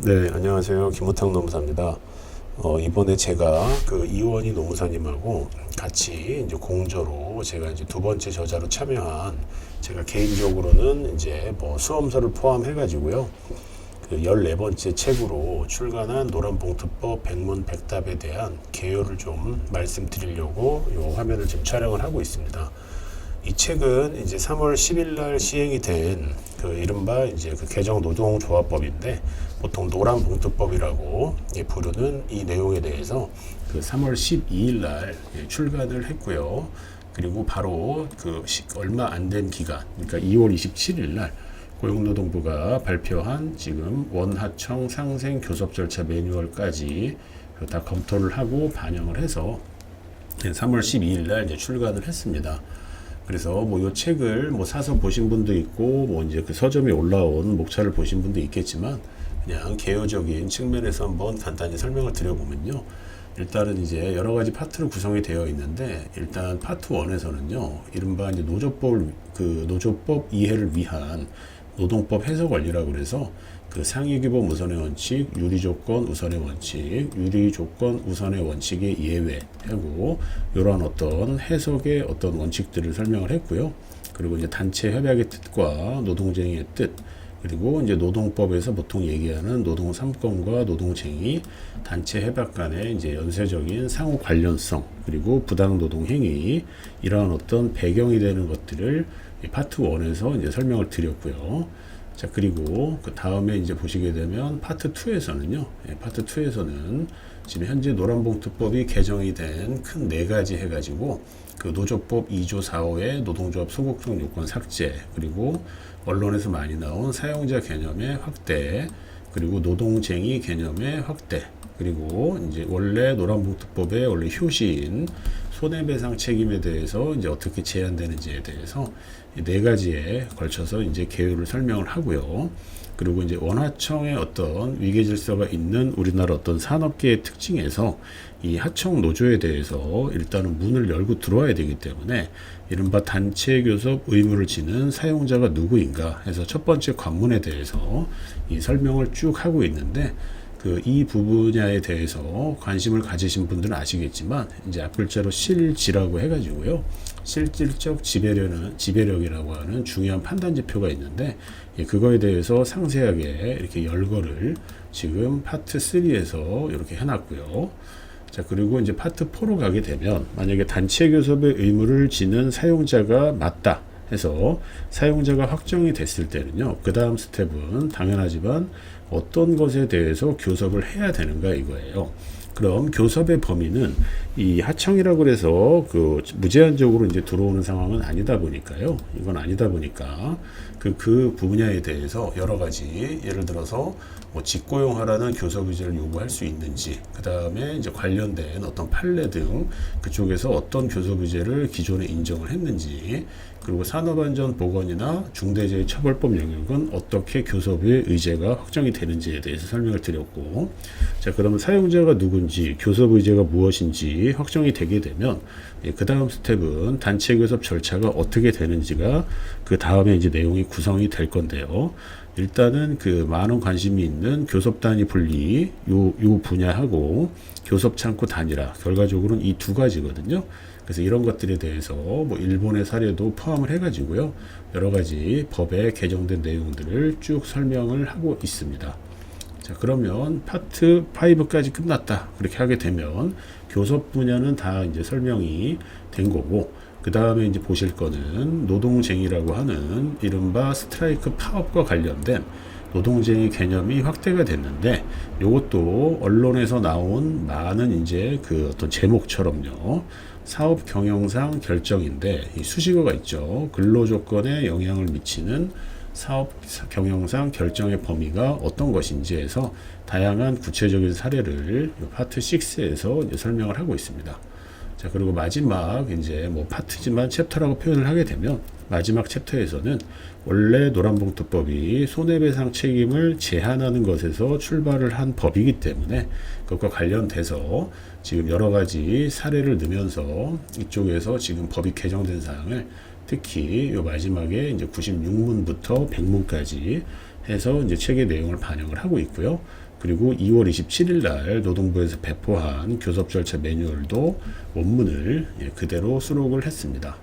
네, 안녕하세요. 김호탕 노무사입니다. 이번에 제가 그 이원희 노무사님하고 같이 이제 공저로 제가 이제 두 번째 저자로 참여한, 제가 개인적으로는 이제 뭐 수험서를 포함해가지고요, 그 14번째 책으로 출간한 노란봉투법 백문백답에 대한 개요를 좀 말씀드리려고 요 화면을 지금 촬영을 하고 있습니다. 이 책은 이제 3월 10일 날 시행이 된 그 이른바 이제 그 개정 노동조합법인데, 보통 노란봉투법이라고 부르는 이 내용에 대해서 그 3월 12일 날 출간을 했고요. 그리고 바로 그 얼마 안 된 기간, 그러니까 2월 27일 날 고용노동부가 발표한 지금 원하청 상생 교섭 절차 매뉴얼까지 다 검토를 하고 반영을 해서 3월 12일 날 이제 출간을 했습니다. 그래서 뭐 이 책을 뭐 사서 보신 분도 있고, 뭐 이제 그 서점에 올라온 목차를 보신 분도 있겠지만, 그냥 개요적인 측면에서 한번 간단히 설명을 드려보면요. 일단은 이제 여러 가지 파트로 구성이 되어 있는데, 일단 파트 1에서는요, 이른바 이제 노조법 이해를 위한 노동법 해석 원리라고 그래서 그 상위규범 우선의 원칙, 유리조건 우선의 원칙, 유리조건 우선의 원칙의 예외하고 이러한 어떤 해석의 어떤 원칙들을 설명을 했고요. 그리고 이제 단체 협약의 뜻과 노동쟁의의 뜻, 그리고 이제 노동법에서 보통 얘기하는 노동 3권과 노동쟁의, 단체 협약 간의 이제 연쇄적인 상호 관련성, 그리고 부당 노동 행위, 이러한 어떤 배경이 되는 것들을 파트 1에서 이제 설명을 드렸고요. 자, 그리고 그 다음에 이제 보시게 되면 파트 2에서는요, 파트 2에서는 지금 현재 노란봉투법이 개정이 된 큰 4가지 해가지고, 그 노조법 2조 4호의 노동조합 소극적 요건 삭제, 그리고 언론에서 많이 나온 사용자 개념의 확대, 그리고 노동쟁의 개념의 확대, 그리고 이제 원래 노란봉투법의 원래 효시인 손해배상 책임에 대해서 이제 어떻게 제한되는지에 대해서 4가지에 걸쳐서 이제 개요를 설명을 하고요. 그리고 이제 원하청의 어떤 위계 질서가 있는 우리나라 어떤 산업계의 특징에서 이 하청 노조에 대해서 일단은 문을 열고 들어와야 되기 때문에 이른바 단체 교섭 의무를 지는 사용자가 누구인가 해서 첫 번째 관문에 대해서 이 설명을 쭉 하고 있는데, 이 부분야에 대해서 관심을 가지신 분들은 아시겠지만, 이제 앞글자로 실지라고 해가지고요, 실질적 지배력이라고 하는 중요한 판단 지표가 있는데, 그거에 대해서 상세하게 이렇게 열거를 지금 파트 3에서 이렇게 해놨고요. 자, 그리고 이제 파트 4로 가게 되면, 만약에 단체 교섭의 의무를 지는 사용자가 맞다 해서 사용자가 확정이 됐을 때는요, 그 다음 스텝은 당연하지만 어떤 것에 대해서 교섭을 해야 되는가 이거예요. 그럼 교섭의 범위는 이 하청이라고 해서 그 무제한적으로 이제 들어오는 상황은 아니다 보니까요. 이건 아니다 보니까 그 분야에 대해서 여러 가지, 예를 들어서 뭐 직고용하라는 교섭 의제를 요구할 수 있는지, 그 다음에 이제 관련된 어떤 판례 등 그쪽에서 어떤 교섭 의제를 기존에 인정을 했는지, 그리고 산업안전보건이나 중대재해처벌법 영역은 어떻게 교섭의 의제가 확정이 되는지에 대해서 설명을 드렸고, 자, 그러면 사용자가 누군지, 교섭 의제가 무엇인지 확정이 되게 되면 그 다음 스텝은 단체 교섭 절차가 어떻게 되는지가 그 다음에 이제 내용이 구성이 될 건데요. 일단은 그 많은 관심이 있는 교섭 단위 분리 요 분야하고 교섭 창구 단일화, 결과적으로는 이 2가지거든요. 그래서 이런 것들에 대해서 뭐 일본의 사례도 포함을 해가지고요, 여러 가지 법에 개정된 내용들을 쭉 설명을 하고 있습니다. 자, 그러면 파트 5까지 끝났다 그렇게 하게 되면 교섭 분야는 다 이제 설명이 된 거고, 그 다음에 이제 보실 거는 노동쟁의라고 하는 이른바 스트라이크 파업과 관련된 노동쟁의 개념이 확대가 됐는데, 이것도 언론에서 나온 많은 이제 그 어떤 제목처럼요, 사업 경영상 결정인데, 이 수식어가 있죠. 근로조건에 영향을 미치는 사업 경영상 결정의 범위가 어떤 것인지 해서 다양한 구체적인 사례를 파트 6에서 이제 설명을 하고 있습니다. 자, 그리고 마지막 이제 뭐 파트지만 챕터라고 표현을 하게 되면, 마지막 챕터에서는 원래 노란봉투법이 손해배상 책임을 제한하는 것에서 출발을 한 법이기 때문에 그것과 관련돼서 지금 여러 가지 사례를 넣으면서 이쪽에서 지금 법이 개정된 사항을 특히 요 마지막에 이제 96문부터 100문까지 해서 이제 책의 내용을 반영을 하고 있고요. 그리고 2월 27일 날 노동부에서 배포한 교섭 절차 매뉴얼도 원문을 그대로 수록을 했습니다.